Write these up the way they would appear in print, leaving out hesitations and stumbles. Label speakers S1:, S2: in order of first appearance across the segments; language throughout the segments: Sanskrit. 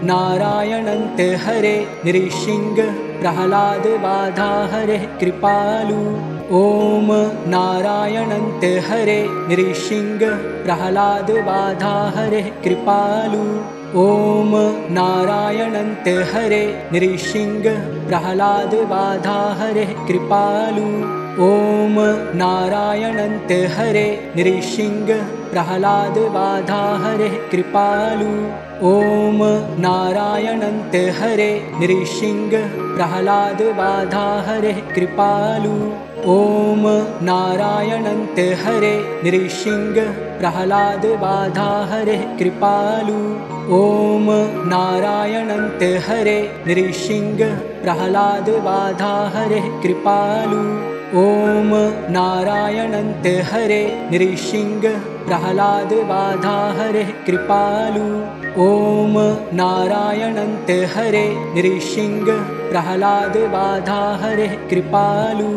S1: नारायणन्त हरे नृसिंह प्रह्लाद बाधा हरे कृपालु। ओम नारायणन्त हरे नृसिंह प्रह्लाद बाधा हरे कृपालु। ओम नारायणन्त हरे नृसिंह प्रह्लाद बाधा हरे कृपालु। ओम नारायणन्त हरे नृसिंह प्रह्लाद बाधा हरे कृपालु। ओम नारायणन्त हरे नृसिंह प्रह्लाद बाधा हरे कृपालु। ओम नारायणन्त हरे नृसिंह प्रह्लाद बाधा हरे कृपालु। ओम नारायणन्त हरे नृसिंह प्रह्लाद बाधा हरे कृपालु। ओम नारायणन्त हरे नृसिंह प्रह्लाद बाधा हरे कृपालु। ओम नारायणन्त हरे नृसिंह प्रह्लाद बाधा हरे कृपालु।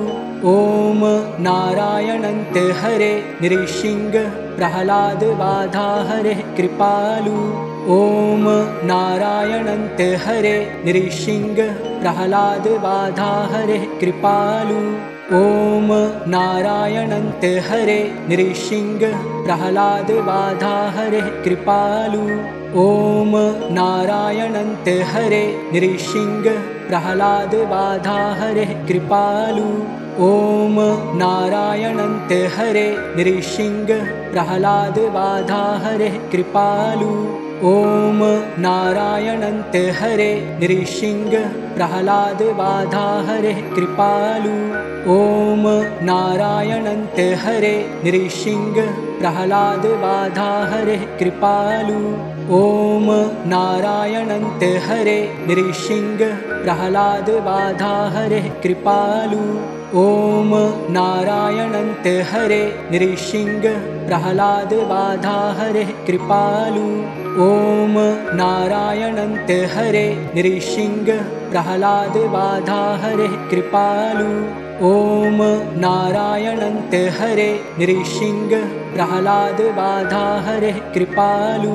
S1: ओम नारायणन्त हरे नृसिंह प्रह्लाद बाधा हरे कृपालु। ओम नारायणन्त हरे नृसिंह प्रह्लाद बाधा हरे कृपालु। ओम नारायणन्त हरे नृसिंह प्रह्लाद बाधा हरे कृपालु। ओम नारायणन्त हरे नृसिंह प्रह्लाद बाधा हरे कृपालु। ओम नारायणन्त हरे नृसिंह प्रह्लाद बाधा हरे कृपालु। ओम नारायणन्त हरे नृसिंह प्रह्लाद बाधा हरे कृपालु। ओम नारायणन्त हरे नृसिंह प्रह्लाद बाधा हरे कृपालु। ओम नारायणन्त हरे नृसिंह प्रह्लाद बाधा हरे कृपालु। ओम नारायणन्त हरे नृसिंह प्रह्लाद बाधा हरे कृपालु। ओम नारायणन्त हरे नृसिंह प्रह्लाद बाधा हरे कृपालु। ओम नारायणन्त हरे नृसिंह प्रह्लाद बाधा हरे कृपालु।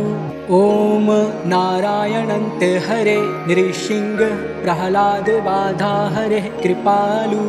S1: ओम नारायणन्त हरे नृसिंह प्रह्लाद बाधा हरे कृपालु।